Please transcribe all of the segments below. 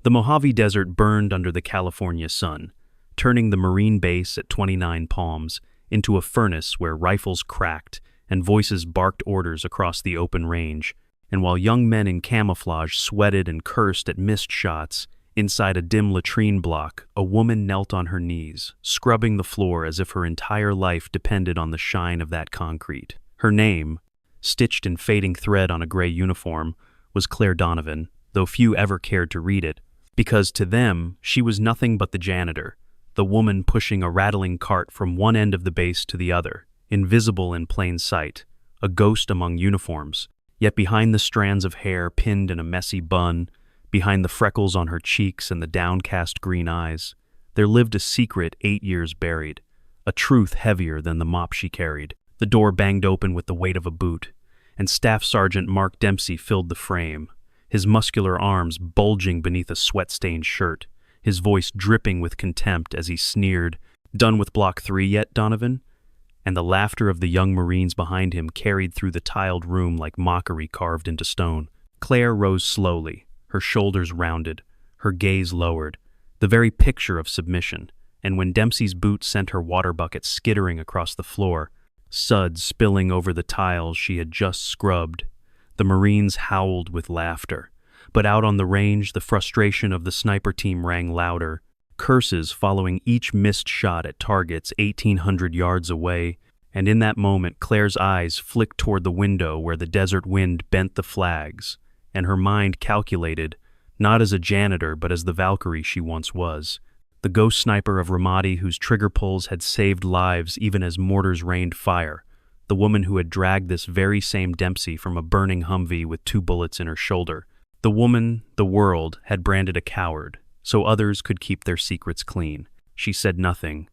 The Mojave Desert burned under the California sun, turning the Marine base at 29 Palms into a furnace where rifles cracked and voices barked orders across the open range, and while young men in camouflage sweated and cursed at missed shots, inside a dim latrine block, a woman knelt on her knees, scrubbing the floor as if her entire life depended on the shine of that concrete. Her name, stitched in fading thread on a gray uniform, was Claire Donovan, though few ever cared to read it, because to them she was nothing but the janitor, the woman pushing a rattling cart from one end of the base to the other, invisible in plain sight, a ghost among uniforms, yet behind the strands of hair pinned in a messy bun, behind the freckles on her cheeks and the downcast green eyes, there lived a secret 8 years buried, a truth heavier than the mop she carried. The door banged open with the weight of a boot, and Staff Sergeant Mark Dempsey filled the frame, his muscular arms bulging beneath a sweat-stained shirt, his voice dripping with contempt as he sneered, "Done with Block 3 yet, Donovan?" And the laughter of the young Marines behind him carried through the tiled room like mockery carved into stone. Claire rose slowly, her shoulders rounded, her gaze lowered, the very picture of submission, and when Dempsey's boot sent her water bucket skittering across the floor, suds spilling over the tiles she had just scrubbed, the Marines howled with laughter. But out on the range, the frustration of the sniper team rang louder, curses following each missed shot at targets 1,800 yards away, and in that moment Claire's eyes flicked toward the window where the desert wind bent the flags, and her mind calculated, not as a janitor but as the Valkyrie she once was, the ghost sniper of Ramadi whose trigger pulls had saved lives even as mortars rained fire, the woman who had dragged this very same Dempsey from a burning Humvee with 2 bullets in her shoulder. The woman the world had branded a coward, so others could keep their secrets clean. She said nothing,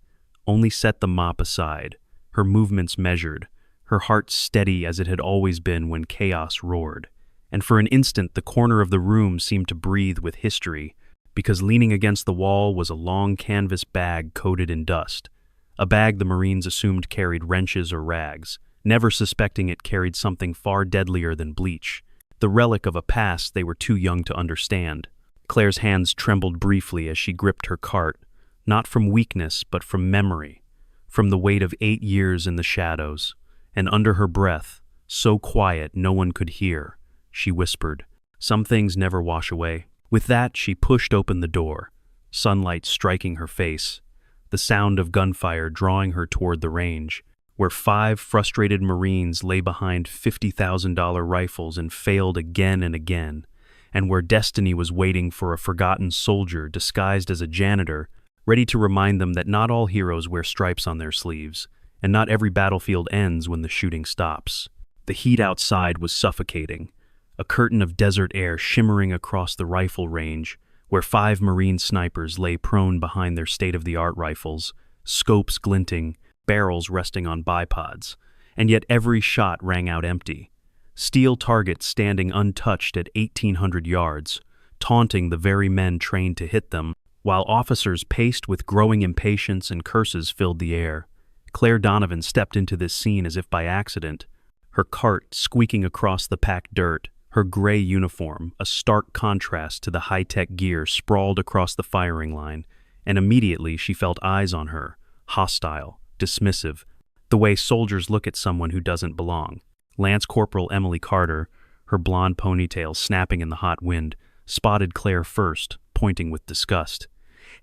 only set the mop aside, her movements measured, her heart steady as it had always been when chaos roared. And for an instant the corner of the room seemed to breathe with history, because leaning against the wall was a long canvas bag coated in dust, a bag the Marines assumed carried wrenches or rags, never suspecting it carried something far deadlier than bleach, the relic of a past they were too young to understand. Claire's hands trembled briefly as she gripped her cart, not from weakness but from memory, from the weight of 8 years in the shadows, and under her breath, so quiet no one could hear, she whispered, "Some things never wash away." With that, she pushed open the door, sunlight striking her face, the sound of gunfire drawing her toward the range, where 5 frustrated Marines lay behind $50,000 rifles and failed again and again, and where destiny was waiting for a forgotten soldier disguised as a janitor, ready to remind them that not all heroes wear stripes on their sleeves, and not every battlefield ends when the shooting stops. The heat outside was suffocating, a curtain of desert air shimmering across the rifle range, where 5 Marine snipers lay prone behind their state-of-the-art rifles, scopes glinting, barrels resting on bipods, and yet every shot rang out empty. Steel targets standing untouched at 1,800 yards, taunting the very men trained to hit them, while officers paced with growing impatience and curses filled the air. Claire Donovan stepped into this scene as if by accident, her cart squeaking across the packed dirt, her gray uniform, a stark contrast to the high-tech gear sprawled across the firing line, and immediately she felt eyes on her, hostile, dismissive, the way soldiers look at someone who doesn't belong. Lance Corporal Emily Carter, her blonde ponytail snapping in the hot wind, spotted Claire first, pointing with disgust.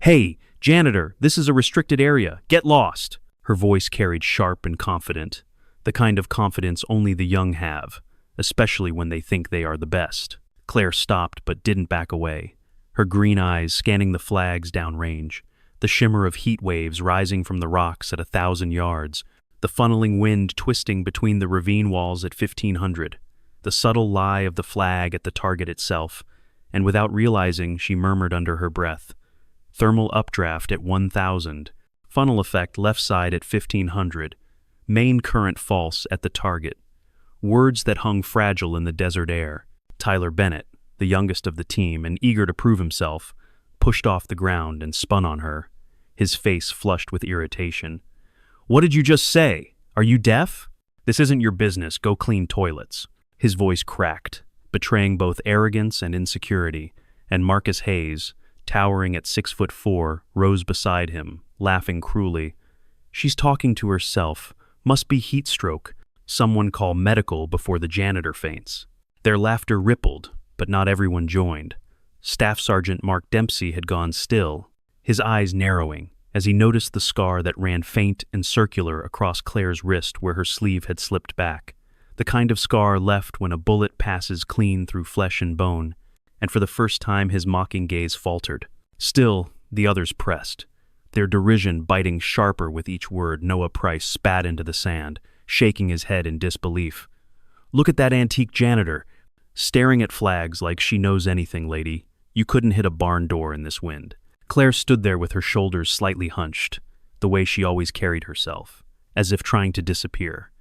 "Hey, janitor, this is a restricted area. Get lost!" Her voice carried sharp and confident, the kind of confidence only the young have, especially when they think they are the best. Claire stopped but didn't back away, her green eyes scanning the flags downrange, the shimmer of heat waves rising from the rocks at 1,000 yards, the funneling wind twisting between the ravine walls at 1,500, the subtle lie of the flag at the target itself, and without realizing, she murmured under her breath, "Thermal updraft at 1,000, funnel effect left side at 1,500, main current false at the target." Words that hung fragile in the desert air. Tyler Bennett, the youngest of the team and eager to prove himself, pushed off the ground and spun on her, his face flushed with irritation. "What did you just say? Are you deaf? This isn't your business. Go clean toilets." His voice cracked, betraying both arrogance and insecurity, and Marcus Hayes, towering at 6'4", rose beside him, laughing cruelly. "She's talking to herself. Must be heat stroke. Someone call medical before the janitor faints." Their laughter rippled, but not everyone joined. Staff Sergeant Mark Dempsey had gone still, his eyes narrowing, as he noticed the scar that ran faint and circular across Claire's wrist where her sleeve had slipped back. The kind of scar left when a bullet passes clean through flesh and bone, and for the first time his mocking gaze faltered. Still, the others pressed, their derision biting sharper with each word. Noah Price spat into the sand, shaking his head in disbelief. "Look at that antique janitor, staring at flags like she knows anything, lady. You couldn't hit a barn door in this wind." Claire stood there with her shoulders slightly hunched, the way she always carried herself, as if trying to disappear.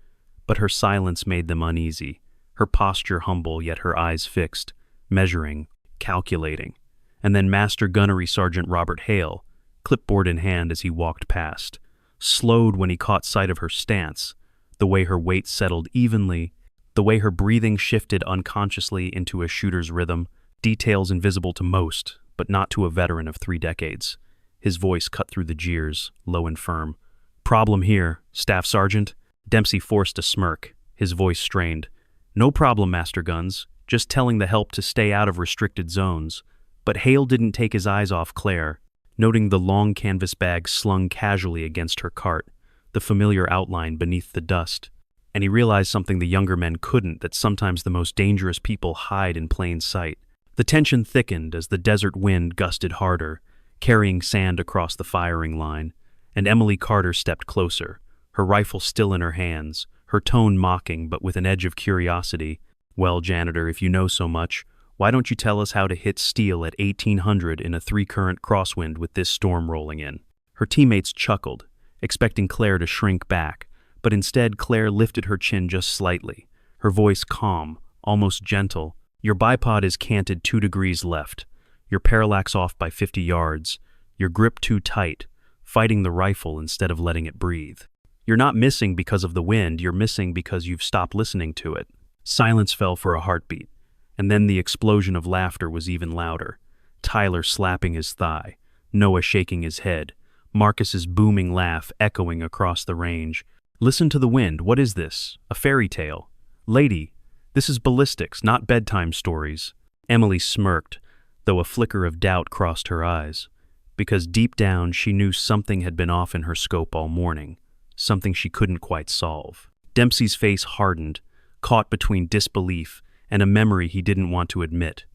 But her silence made them uneasy, her posture humble yet her eyes fixed, measuring, calculating. And then Master Gunnery Sergeant Robert Hale, clipboard in hand as he walked past, slowed when he caught sight of her stance, the way her weight settled evenly, the way her breathing shifted unconsciously into a shooter's rhythm, details invisible to most, but not to a veteran of 3 decades. His voice cut through the jeers, low and firm. "Problem here, Staff Sergeant?" Dempsey forced a smirk, his voice strained. "No problem, Master Guns. Just telling the help to stay out of restricted zones." But Hale didn't take his eyes off Claire, noting the long canvas bag slung casually against her cart, the familiar outline beneath the dust. And he realized something the younger men couldn't, that sometimes the most dangerous people hide in plain sight. The tension thickened as the desert wind gusted harder, carrying sand across the firing line, and Emily Carter stepped closer, her rifle still in her hands, her tone mocking but with an edge of curiosity. "Well, janitor, if you know so much, why don't you tell us how to hit steel at 1800 in a 3-current crosswind with this storm rolling in?" Her teammates chuckled, expecting Claire to shrink back, but instead Claire lifted her chin just slightly, her voice calm, almost gentle. "Your bipod is canted 2 degrees left, your parallax off by 50 yards, your grip too tight, fighting the rifle instead of letting it breathe. You're not missing because of the wind, you're missing because you've stopped listening to it." Silence fell for a heartbeat, and then the explosion of laughter was even louder. Tyler slapping his thigh, Noah shaking his head, Marcus's booming laugh echoing across the range. "Listen to the wind, what is this? A fairy tale? Lady, this is ballistics, not bedtime stories." Emily smirked, though a flicker of doubt crossed her eyes, because deep down she knew something had been off in her scope all morning, something she couldn't quite solve. Dempsey's face hardened, caught between disbelief and a memory he didn't want to admit.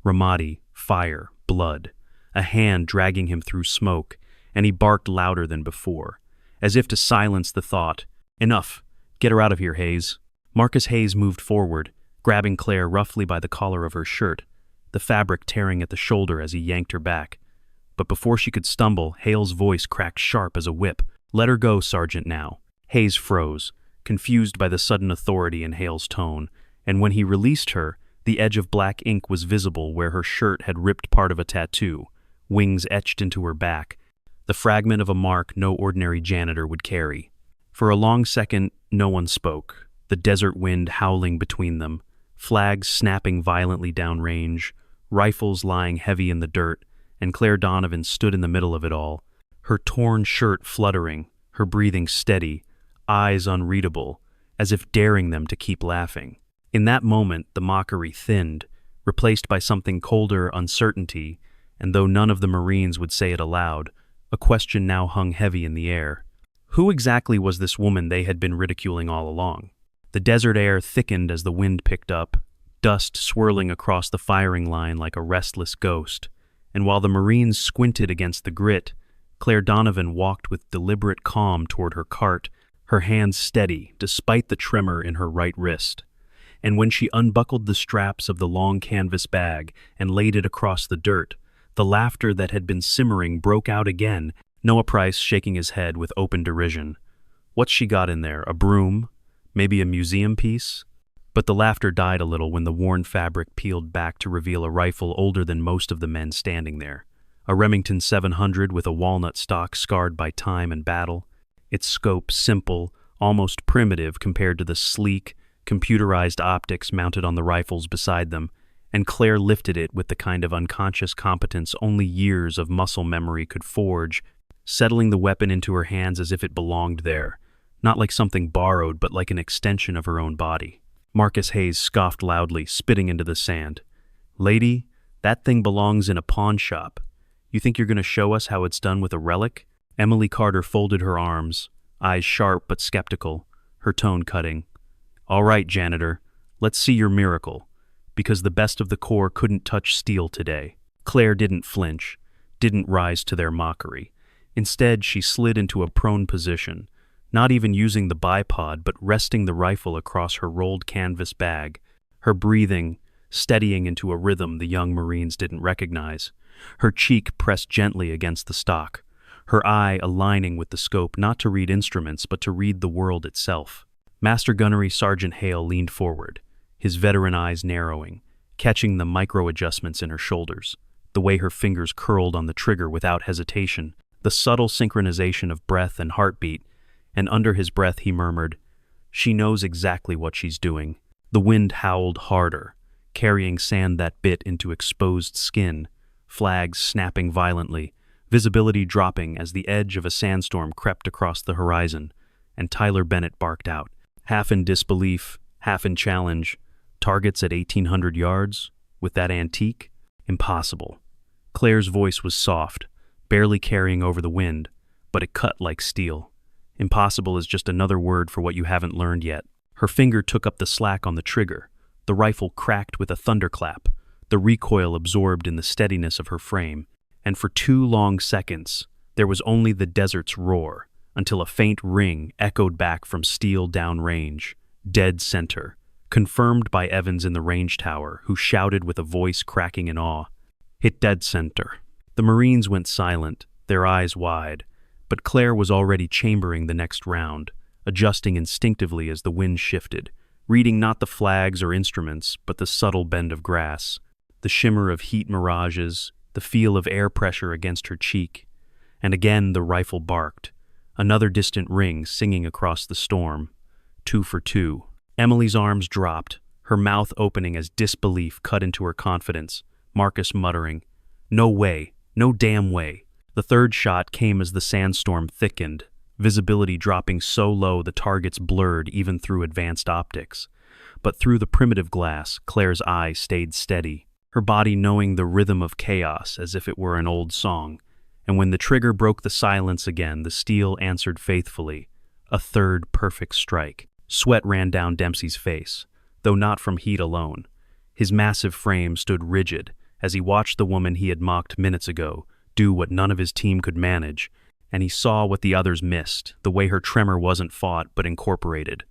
Ramadi, fire, blood, a hand dragging him through smoke, and he barked louder than before, as if to silence the thought. "Enough. Get her out of here, Hayes." Marcus Hayes moved forward, grabbing Claire roughly by the collar of her shirt, the fabric tearing at the shoulder as he yanked her back. But before she could stumble, Hale's voice cracked sharp as a whip. "Let her go, Sergeant, now." Hayes froze, confused by the sudden authority in Hale's tone, and when he released her, the edge of black ink was visible where her shirt had ripped part of a tattoo, wings etched into her back, the fragment of a mark no ordinary janitor would carry. For a long second, no one spoke, the desert wind howling between them, flags snapping violently downrange, rifles lying heavy in the dirt, and Claire Donovan stood in the middle of it all, her torn shirt fluttering, her breathing steady, eyes unreadable, as if daring them to keep laughing. In that moment, the mockery thinned, replaced by something colder, uncertainty, and though none of the Marines would say it aloud, a question now hung heavy in the air. Who exactly was this woman they had been ridiculing all along? The desert air thickened as the wind picked up, dust swirling across the firing line like a restless ghost, and while the Marines squinted against the grit, Claire Donovan walked with deliberate calm toward her cart, her hands steady despite the tremor in her right wrist. And when she unbuckled the straps of the long canvas bag and laid it across the dirt, the laughter that had been simmering broke out again, Noah Price shaking his head with open derision. What's she got in there, a broom? Maybe a museum piece? But the laughter died a little when the worn fabric peeled back to reveal a rifle older than most of the men standing there. A Remington 700 with a walnut stock scarred by time and battle, its scope simple, almost primitive compared to the sleek, computerized optics mounted on the rifles beside them, and Claire lifted it with the kind of unconscious competence only years of muscle memory could forge, settling the weapon into her hands as if it belonged there, not like something borrowed, but like an extension of her own body. Marcus Hayes scoffed loudly, spitting into the sand. "Lady, that thing belongs in a pawn shop. You think you're going to show us how it's done with a relic?" Emily Carter folded her arms, eyes sharp but skeptical, her tone cutting. "All right, janitor, let's see your miracle, because the best of the Corps couldn't touch steel today." Claire didn't flinch, didn't rise to their mockery. Instead, she slid into a prone position, not even using the bipod but resting the rifle across her rolled canvas bag, her breathing steadying into a rhythm the young Marines didn't recognize, her cheek pressed gently against the stock, her eye aligning with the scope not to read instruments but to read the world itself. Master Gunnery Sergeant Hale leaned forward, his veteran eyes narrowing, catching the micro-adjustments in her shoulders, the way her fingers curled on the trigger without hesitation, the subtle synchronization of breath and heartbeat, and under his breath he murmured, "She knows exactly what she's doing." The wind howled harder, carrying sand that bit into exposed skin, flags snapping violently, visibility dropping as the edge of a sandstorm crept across the horizon, and Tyler Bennett barked out, half in disbelief, half in challenge, "Targets at 1,800 yards? With that antique? Impossible." Claire's voice was soft, barely carrying over the wind, but it cut like steel. Impossible is just another word for what you haven't learned yet. Her finger took up the slack on the trigger. The rifle cracked with a thunderclap, the recoil absorbed in the steadiness of her frame, and for 2 long seconds, there was only the desert's roar, until a faint ring echoed back from steel downrange, dead center, confirmed by Evans in the range tower, who shouted with a voice cracking in awe, "Hit dead center." The Marines went silent, their eyes wide, but Claire was already chambering the next round, adjusting instinctively as the wind shifted, reading not the flags or instruments, but the subtle bend of grass, the shimmer of heat mirages, the feel of air pressure against her cheek. And again the rifle barked, another distant ring singing across the storm. 2 for 2. Emily's arms dropped, her mouth opening as disbelief cut into her confidence, Marcus muttering, "No way, no damn way." The third shot came as the sandstorm thickened, visibility dropping so low the targets blurred even through advanced optics. But through the primitive glass, Claire's eye stayed steady, her body knowing the rhythm of chaos as if it were an old song. And when the trigger broke the silence again, the steel answered faithfully, a third perfect strike. Sweat ran down Dempsey's face, though not from heat alone. His massive frame stood rigid as he watched the woman he had mocked minutes ago do what none of his team could manage, and he saw what the others missed, the way her tremor wasn't fought but incorporated,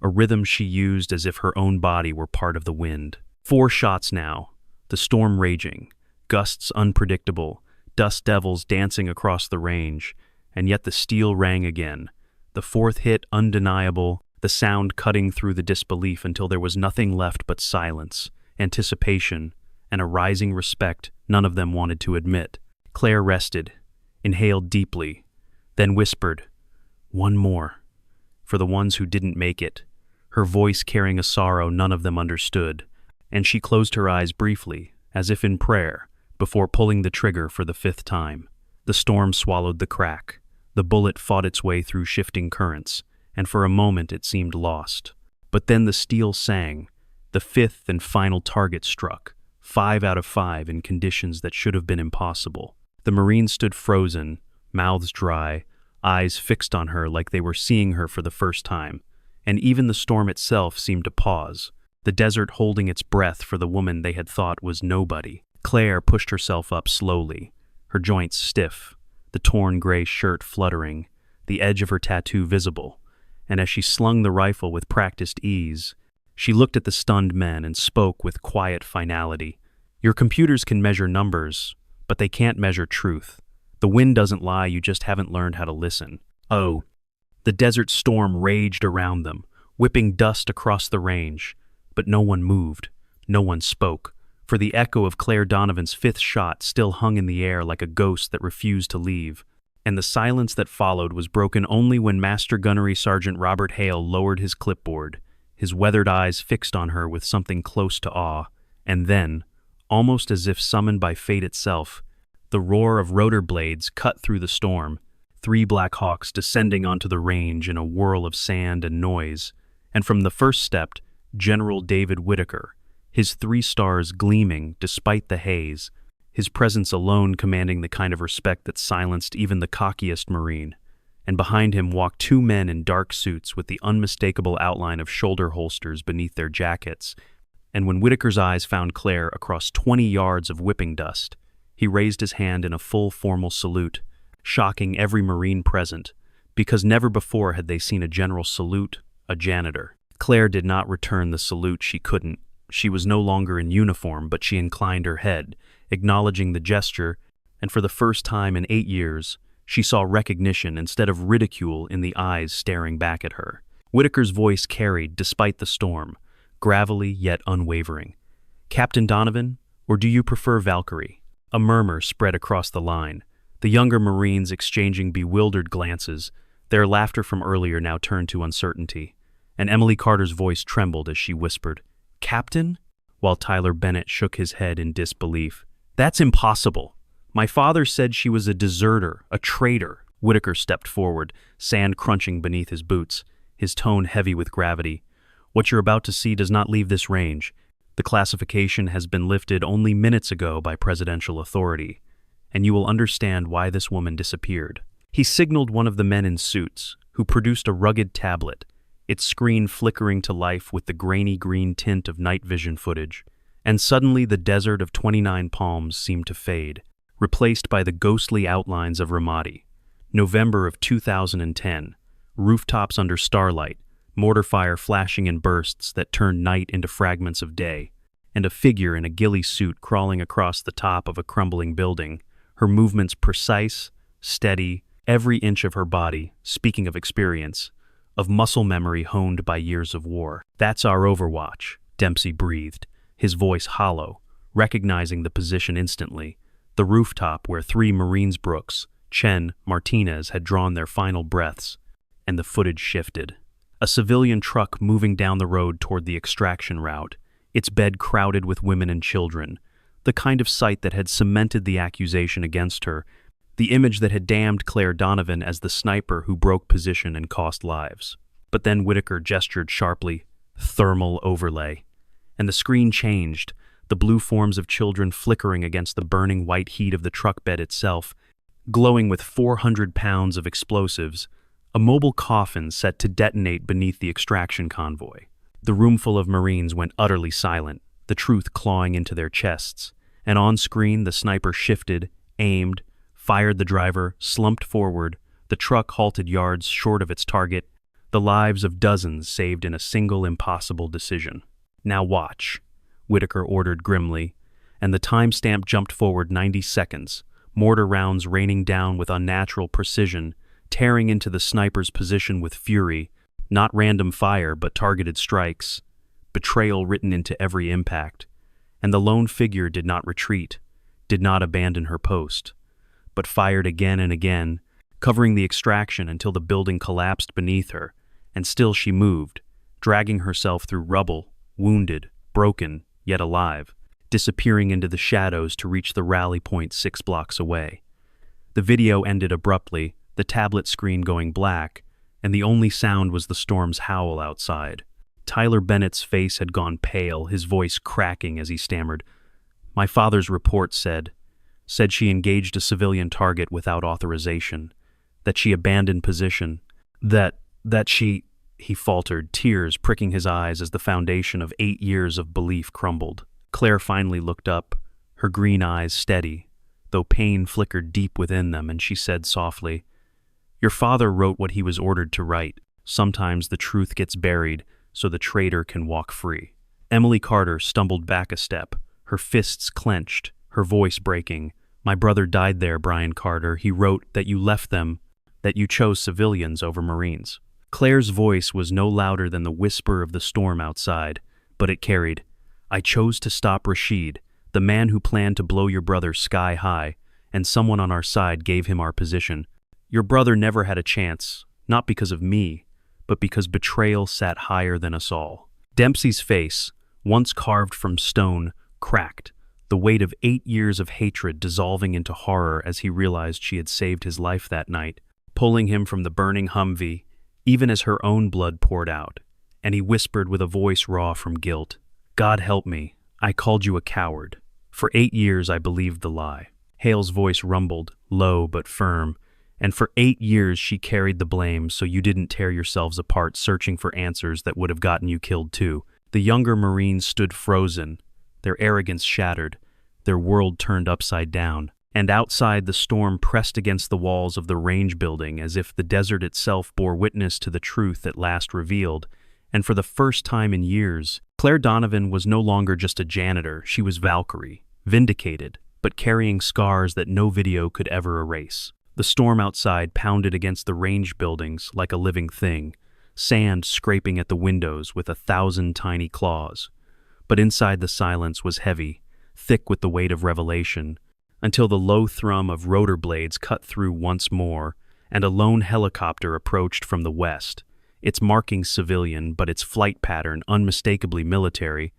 a rhythm she used as if her own body were part of the wind. 4 shots now, the storm raging, gusts unpredictable, dust devils dancing across the range, and yet the steel rang again, the 4th hit undeniable, the sound cutting through the disbelief until there was nothing left but silence, anticipation, and a rising respect none of them wanted to admit. Claire rested, inhaled deeply, then whispered, "One more," for the ones who didn't make it, her voice carrying a sorrow none of them understood, and she closed her eyes briefly, as if in prayer, before pulling the trigger for the 5th time. The storm swallowed the crack. The bullet fought its way through shifting currents, and for a moment it seemed lost. But then the steel sang. The 5th and final target struck, 5 out of 5 in conditions that should have been impossible. The Marines stood frozen, mouths dry, eyes fixed on her like they were seeing her for the first time, and even the storm itself seemed to pause, the desert holding its breath for the woman they had thought was nobody. Claire pushed herself up slowly, her joints stiff, the torn gray shirt fluttering, the edge of her tattoo visible, and as she slung the rifle with practiced ease, she looked at the stunned men and spoke with quiet finality. "Your computers can measure numbers, but they can't measure truth. The wind doesn't lie, you just haven't learned how to listen." Oh. The desert storm raged around them, whipping dust across the range, but no one moved, no one spoke, for the echo of Claire Donovan's 5th shot still hung in the air like a ghost that refused to leave. And the silence that followed was broken only when Master Gunnery Sergeant Robert Hale lowered his clipboard, his weathered eyes fixed on her with something close to awe, And then, almost as if summoned by fate itself, the roar of rotor blades cut through the storm, 3 Black Hawks descending onto the range in a whirl of sand and noise, and from the first stepped General David Whitaker, his 3 stars gleaming despite the haze, his presence alone commanding the kind of respect that silenced even the cockiest Marine. And behind him walked 2 men in dark suits with the unmistakable outline of shoulder holsters beneath their jackets. And when Whitaker's eyes found Claire across 20 yards of whipping dust, he raised his hand in a full formal salute, shocking every Marine present, because never before had they seen a general salute a janitor. Claire did not return the salute. She couldn't. She was no longer in uniform, but she inclined her head, acknowledging the gesture, and for the first time in 8 years, she saw recognition instead of ridicule in the eyes staring back at her. Whitaker's voice carried, despite the storm, gravelly yet unwavering. "Captain Donovan, or do you prefer Valkyrie?" A murmur spread across the line, the younger Marines exchanging bewildered glances, their laughter from earlier now turned to uncertainty, and Emily Carter's voice trembled as she whispered, "Captain?" while Tyler Bennett shook his head in disbelief. "That's impossible. My father said she was a deserter, a traitor." Whitaker stepped forward, sand crunching beneath his boots, his tone heavy with gravity. "What you're about to see does not leave this range. The classification has been lifted only minutes ago by presidential authority, and you will understand why this woman disappeared." He signaled one of the men in suits, who produced a rugged tablet, its screen flickering to life with the grainy green tint of night vision footage, and suddenly the desert of 29 Palms seemed to fade, replaced by the ghostly outlines of Ramadi. November of 2010, rooftops under starlight, mortar fire flashing in bursts that turned night into fragments of day, and a figure in a ghillie suit crawling across the top of a crumbling building, her movements precise, steady, every inch of her body, speaking of experience, of muscle memory honed by years of war. "That's our overwatch," Dempsey breathed, his voice hollow, recognizing the position instantly, the rooftop where 3 Marines Brooks, Chen, Martinez had drawn their final breaths, and the footage shifted. A civilian truck moving down the road toward the extraction route, its bed crowded with women and children, the kind of sight that had cemented the accusation against her, the image that had damned Claire Donovan as the sniper who broke position and cost lives. But then Whitaker gestured sharply, "Thermal overlay," and the screen changed, the blue forms of children flickering against the burning white heat of the truck bed itself, glowing with 400 pounds of explosives, a mobile coffin set to detonate beneath the extraction convoy. The roomful of Marines went utterly silent, the truth clawing into their chests, and on screen the sniper shifted, aimed, fired the driver, slumped forward, the truck halted yards short of its target, the lives of dozens saved in a single impossible decision. "Now watch," Whitaker ordered grimly, and the timestamp jumped forward 90 seconds, mortar rounds raining down with unnatural precision, tearing into the sniper's position with fury, not random fire but targeted strikes, betrayal written into every impact. And the lone figure did not retreat, did not abandon her post, but fired again and again, covering the extraction until the building collapsed beneath her, and still she moved, dragging herself through rubble, wounded, broken, yet alive, disappearing into the shadows to reach the rally point 6 blocks away. The video ended abruptly, the tablet screen going black, and the only sound was the storm's howl outside. Tyler Bennett's face had gone pale, his voice cracking as he stammered. "My father's report said she engaged a civilian target without authorization, that she abandoned position, that she..." He faltered, tears pricking his eyes as the foundation of 8 years of belief crumbled. Claire finally looked up, her green eyes steady, though pain flickered deep within them, and she said softly, "Your father wrote what he was ordered to write. Sometimes the truth gets buried so the traitor can walk free." Emily Carter stumbled back a step, her fists clenched, her voice breaking. "My brother died there, Brian Carter. He wrote that you left them, that you chose civilians over Marines." Claire's voice was no louder than the whisper of the storm outside, but it carried, "I chose to stop Rashid, the man who planned to blow your brother sky high, and someone on our side gave him our position. Your brother never had a chance, not because of me, but because betrayal sat higher than us all." Dempsey's face, once carved from stone, cracked, the weight of 8 years of hatred dissolving into horror as he realized she had saved his life that night, pulling him from the burning Humvee, even as her own blood poured out. And he whispered with a voice raw from guilt, "God help me, I called you a coward. For 8 years I believed the lie." Hale's voice rumbled, low but firm, "And for 8 years she carried the blame so you didn't tear yourselves apart searching for answers that would have gotten you killed too." The younger Marines stood frozen, their arrogance shattered, their world turned upside down. And outside, the storm pressed against the walls of the range building as if the desert itself bore witness to the truth at last revealed. And for the first time in years, Claire Donovan was no longer just a janitor, she was Valkyrie, vindicated, but carrying scars that no video could ever erase. The storm outside pounded against the range buildings like a living thing, sand scraping at the windows with 1,000 tiny claws. But inside the silence was heavy, thick with the weight of revelation, until the low thrum of rotor blades cut through once more, and a lone helicopter approached from the west, its marking civilian but its flight pattern unmistakably military,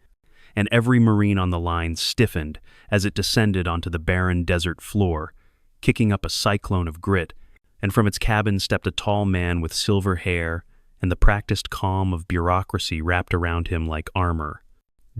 and every Marine on the line stiffened as it descended onto the barren desert floor, kicking up a cyclone of grit, and from its cabin stepped a tall man with silver hair and the practiced calm of bureaucracy wrapped around him like armor.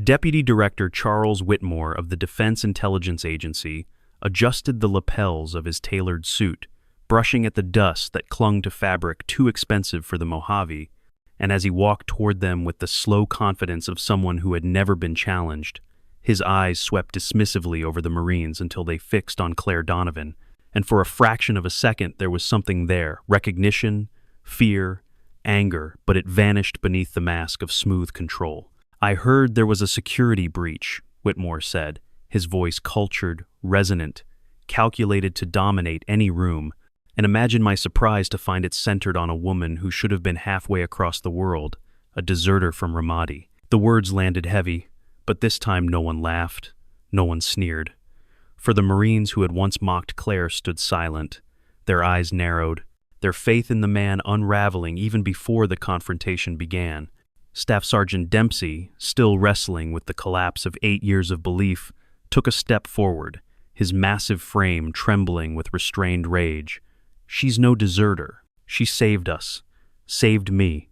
Deputy Director Charles Whitmore of the Defense Intelligence Agency adjusted the lapels of his tailored suit, brushing at the dust that clung to fabric too expensive for the Mojave, and as he walked toward them with the slow confidence of someone who had never been challenged, his eyes swept dismissively over the Marines until they fixed on Claire Donovan, and for a fraction of a second there was something there, recognition, fear, anger, but it vanished beneath the mask of smooth control. "I heard there was a security breach," Whitmore said, his voice cultured, resonant, calculated to dominate any room, and imagine my surprise to find it centered on a woman who should have been halfway across the world, a deserter from Ramadi. The words landed heavy, but this time no one laughed, no one sneered. For the Marines who had once mocked Claire stood silent, their eyes narrowed, their faith in the man unraveling even before the confrontation began. Staff Sergeant Dempsey, still wrestling with the collapse of 8 years of belief, took a step forward, his massive frame trembling with restrained rage. "She's no deserter. She saved us. Saved me.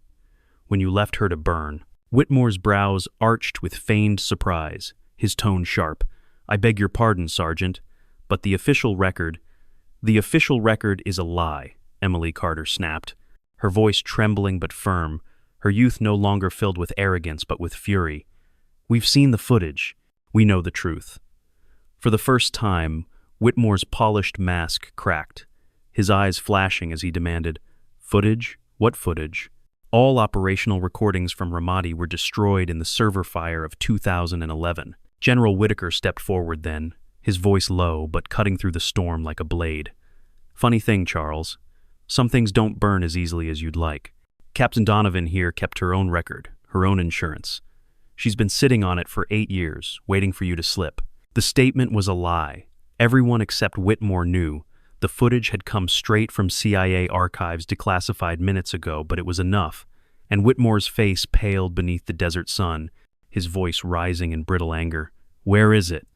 When you left her to burn." Whitmore's brows arched with feigned surprise, his tone sharp. "I beg your pardon, Sergeant, but the official record is a lie," Emily Carter snapped, her voice trembling but firm, her youth no longer filled with arrogance but with fury. "We've seen the footage. We know the truth." For the first time, Whitmore's polished mask cracked, his eyes flashing as he demanded, "Footage? What footage?" All operational recordings from Ramadi were destroyed in the server fire of 2011. General Whitaker stepped forward then, his voice low but cutting through the storm like a blade. "Funny thing, Charles. Some things don't burn as easily as you'd like. Captain Donovan here kept her own record, her own insurance. She's been sitting on it for 8 years, waiting for you to slip." The statement was a lie. Everyone except Whitmore knew. The footage had come straight from CIA archives declassified minutes ago, but it was enough, and Whitmore's face paled beneath the desert sun, his voice rising in brittle anger. "Where is it?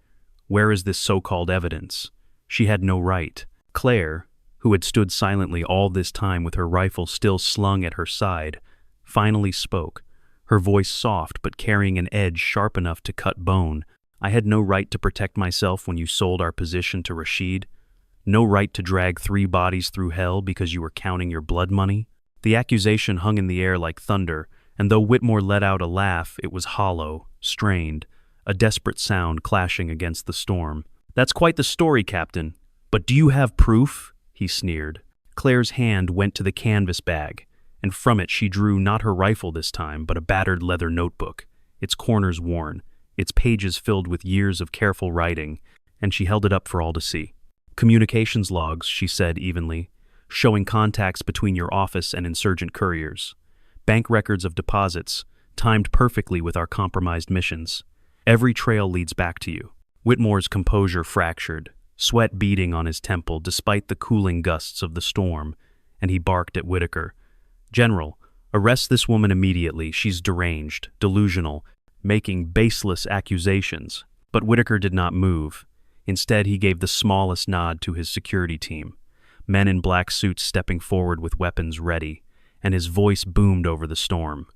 Where is this so-called evidence? She had no right." Claire, who had stood silently all this time with her rifle still slung at her side, finally spoke, her voice soft but carrying an edge sharp enough to cut bone. "I had no right to protect myself when you sold our position to Rashid. No right to drag 3 bodies through hell because you were counting your blood money." The accusation hung in the air like thunder, and though Whitmore let out a laugh, it was hollow, strained, a desperate sound clashing against the storm. "That's quite the story, Captain. But do you have proof?" he sneered. Claire's hand went to the canvas bag, and from it she drew not her rifle this time, but a battered leather notebook, its corners worn, its pages filled with years of careful writing, and she held it up for all to see. "Communications logs," she said evenly, "showing contacts between your office and insurgent couriers. Bank records of deposits, timed perfectly with our compromised missions. Every trail leads back to you." Whitmore's composure fractured, sweat beading on his temple despite the cooling gusts of the storm, and he barked at Whitaker. "General, arrest this woman immediately. She's deranged, delusional, making baseless accusations." But Whitaker did not move. Instead, he gave the smallest nod to his security team, men in black suits stepping forward with weapons ready, and his voice boomed over the storm.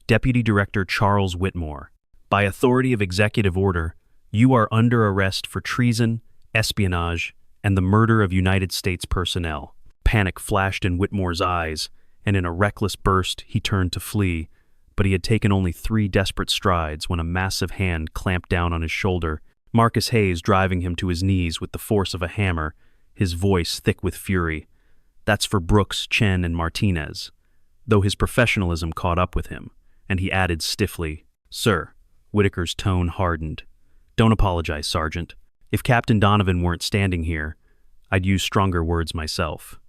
Deputy Director Charles Whitmore, by authority of executive order, you are under arrest for treason, espionage, and the murder of United States personnel. Panic flashed in Whitmore's eyes, and in a reckless burst, he turned to flee, but he had taken only 3 desperate strides when a massive hand clamped down on his shoulder, Marcus Hayes driving him to his knees with the force of a hammer, his voice thick with fury. That's for Brooks, Chen, and Martinez, though his professionalism caught up with him, and he added stiffly, "Sir." Whitaker's tone hardened. "Don't apologize, Sergeant. If Captain Donovan weren't standing here, I'd use stronger words myself."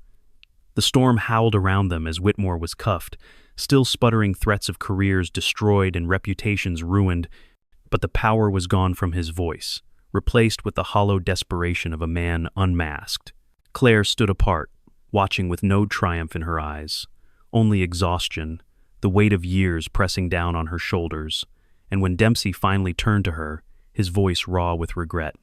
The storm howled around them as Whitmore was cuffed, still sputtering threats of careers destroyed and reputations ruined, but the power was gone from his voice, replaced with the hollow desperation of a man unmasked. Claire stood apart, watching with no triumph in her eyes, only exhaustion, the weight of years pressing down on her shoulders, and when Dempsey finally turned to her, his voice raw with regret.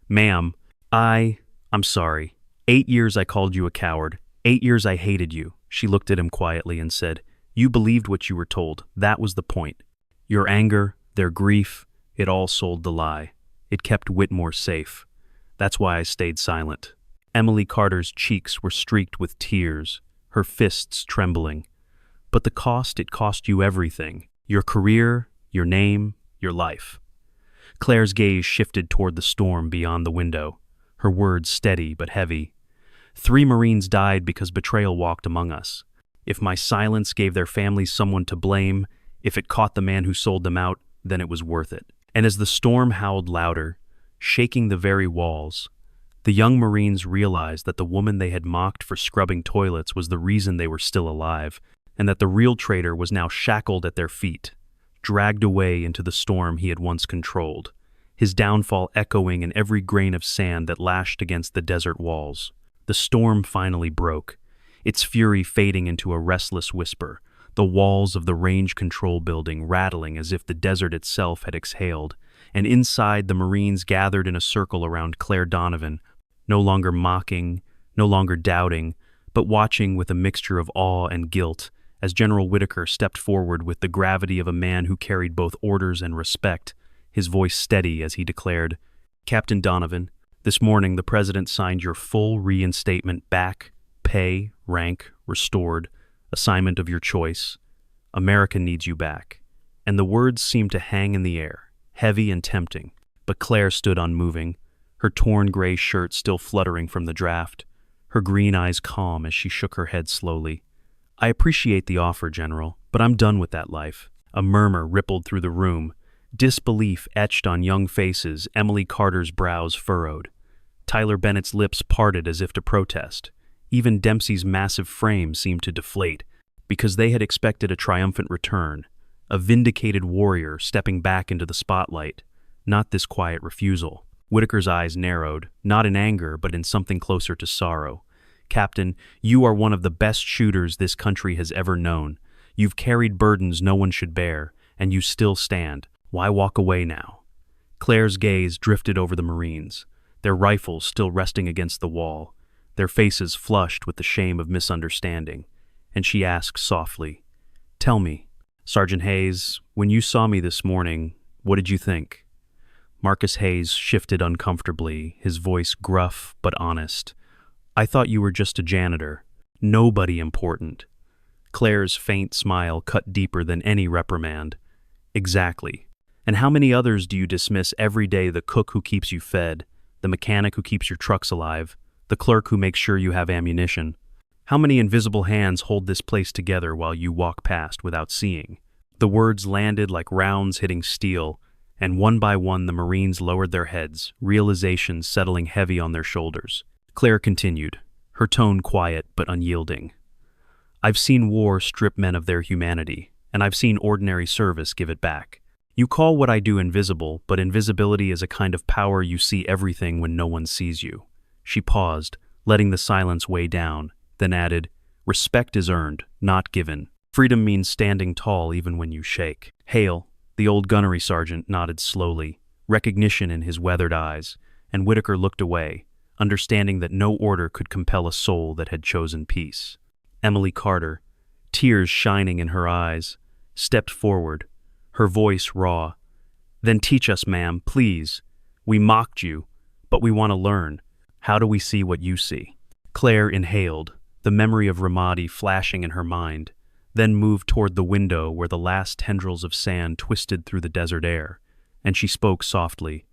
"Ma'am, I'm sorry. 8 years I called you a coward. 8 years I hated you." She looked at him quietly and said, "You believed what you were told. That was the point. Your anger, their grief, it all sold the lie. It kept Whitmore safe. That's why I stayed silent." Emily Carter's cheeks were streaked with tears, her fists trembling. "But the cost, it cost you everything. Your career, your name, your life." Claire's gaze shifted toward the storm beyond the window, her words steady but heavy. 3 Marines died because betrayal walked among us. If my silence gave their families someone to blame, if it caught the man who sold them out, then it was worth it. And as the storm howled louder, shaking the very walls, the young Marines realized that the woman they had mocked for scrubbing toilets was the reason they were still alive, and that the real traitor was now shackled at their feet, dragged away into the storm he had once controlled, his downfall echoing in every grain of sand that lashed against the desert walls. The storm finally broke, its fury fading into a restless whisper, the walls of the range control building rattling as if the desert itself had exhaled, and inside the Marines gathered in a circle around Claire Donovan, no longer mocking, no longer doubting, but watching with a mixture of awe and guilt as General Whitaker stepped forward with the gravity of a man who carried both orders and respect, his voice steady as he declared, "Captain Donovan, this morning the President signed your full reinstatement back, pay, rank, restored, assignment of your choice. America needs you back." And the words seemed to hang in the air, heavy and tempting, but Claire stood unmoving, her torn gray shirt still fluttering from the draft, her green eyes calm as she shook her head slowly. "I appreciate the offer, General, but I'm done with that life." A murmur rippled through the room, disbelief etched on young faces, Emily Carter's brows furrowed. Tyler Bennett's lips parted as if to protest. Even Dempsey's massive frame seemed to deflate, because they had expected a triumphant return, a vindicated warrior stepping back into the spotlight, not this quiet refusal. Whitaker's eyes narrowed, not in anger but in something closer to sorrow. "Captain, you are one of the best shooters this country has ever known. You've carried burdens no one should bear, and you still stand. Why walk away now?" Claire's gaze drifted over the Marines, their rifles still resting against the wall, their faces flushed with the shame of misunderstanding, and she asked softly, "Tell me, Sergeant Hayes, when you saw me this morning, what did you think?" Marcus Hayes shifted uncomfortably, his voice gruff but honest. "I thought you were just a janitor. Nobody important." Claire's faint smile cut deeper than any reprimand. "Exactly. And how many others do you dismiss every day? The cook who keeps you fed, the mechanic who keeps your trucks alive, the clerk who makes sure you have ammunition. How many invisible hands hold this place together while you walk past without seeing?" The words landed like rounds hitting steel, and one by one the Marines lowered their heads, realization settling heavy on their shoulders. Claire continued, her tone quiet but unyielding. "I've seen war strip men of their humanity, and I've seen ordinary service give it back. You call what I do invisible, but invisibility is a kind of power. You see everything when no one sees you." She paused, letting the silence weigh down, then added, "Respect is earned, not given. Freedom means standing tall even when you shake." Hale, the old gunnery sergeant, nodded slowly, recognition in his weathered eyes, and Whitaker looked away, understanding that no order could compel a soul that had chosen peace. Emily Carter, tears shining in her eyes, stepped forward, her voice raw. "Then teach us, ma'am, please. We mocked you, but we want to learn. How do we see what you see?" Claire inhaled, the memory of Ramadi flashing in her mind, then moved toward the window where the last tendrils of sand twisted through the desert air, and she spoke softly.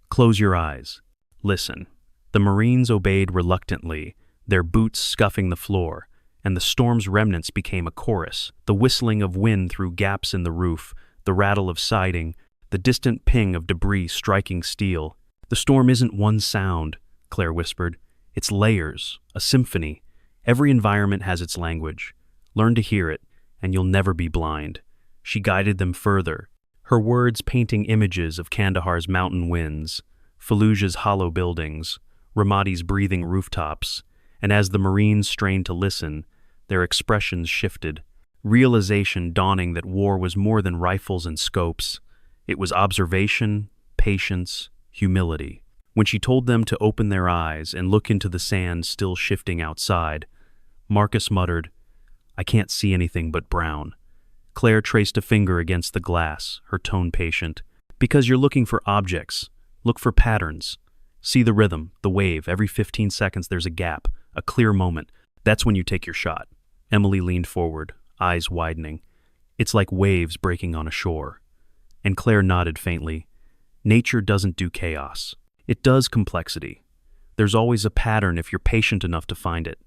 "Close your eyes. Listen." The Marines obeyed reluctantly, their boots scuffing the floor, and the storm's remnants became a chorus, the whistling of wind through gaps in the roof, the rattle of siding, the distant ping of debris striking steel. "The storm isn't one sound," Claire whispered. "It's layers, a symphony. Every environment has its language. Learn to hear it, and you'll never be blind." She guided them further, her words painting images of Kandahar's mountain winds, Fallujah's hollow buildings, Ramadi's breathing rooftops, and as the Marines strained to listen, their expressions shifted, realization dawning that war was more than rifles and scopes. It was observation, patience, humility. When she told them to open their eyes and look into the sand still shifting outside, Marcus muttered, "I can't see anything but brown." Claire traced a finger against the glass, her tone patient. "Because you're looking for objects. Look for patterns. See the rhythm, the wave. Every 15 seconds there's a gap, a clear moment. That's when you take your shot." Emily leaned forward, eyes widening. "It's like waves breaking on a shore." And Claire nodded faintly. "Nature doesn't do chaos. It does complexity. There's always a pattern if you're patient enough to find it."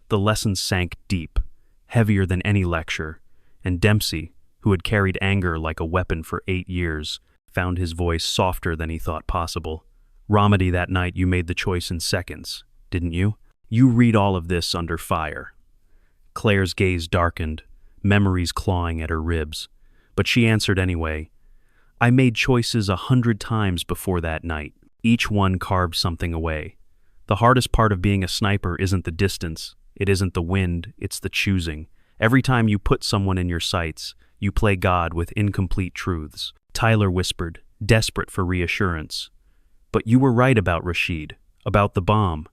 The lesson sank deep, heavier than any lecture, and Dempsey, who had carried anger like a weapon for 8 years, found his voice softer than he thought possible. "Ramadi, that night you made the choice in seconds, didn't you? You read all of this under fire." Claire's gaze darkened, memories clawing at her ribs, but she answered anyway. "I made choices 100 times before that night. Each one carved something away. The hardest part of being a sniper isn't the distance, it isn't the wind, it's the choosing. Every time you put someone in your sights, you play God with incomplete truths." Tyler whispered, desperate for reassurance. "But you were right about Rashid, about the bomb."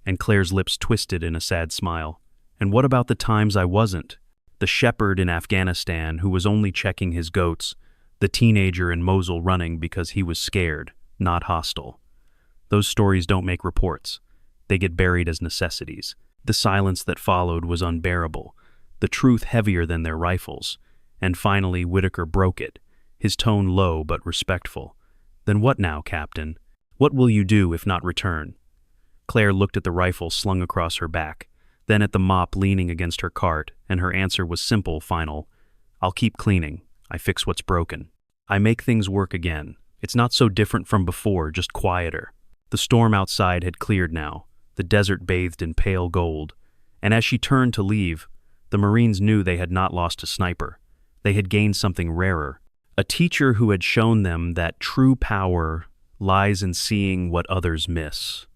And Claire's lips twisted in a sad smile. "And what about the times I wasn't? The shepherd in Afghanistan who was only checking his goats, the teenager in Mosul running because he was scared, not hostile. Those stories don't make reports. They get buried as necessities." The silence that followed was unbearable, the truth heavier than their rifles. And finally Whitaker broke it, his tone low but respectful. "Then what now, Captain? What will you do if not return?" Claire looked at the rifle slung across her back, then at the mop leaning against her cart, and her answer was simple, final. "I'll keep cleaning. I fix what's broken. I make things work again. It's not so different from before, just quieter." The storm outside had cleared now, the desert bathed in pale gold, and as she turned to leave, the Marines knew they had not lost a sniper. They had gained something rarer, a teacher who had shown them that true power lies in seeing what others miss,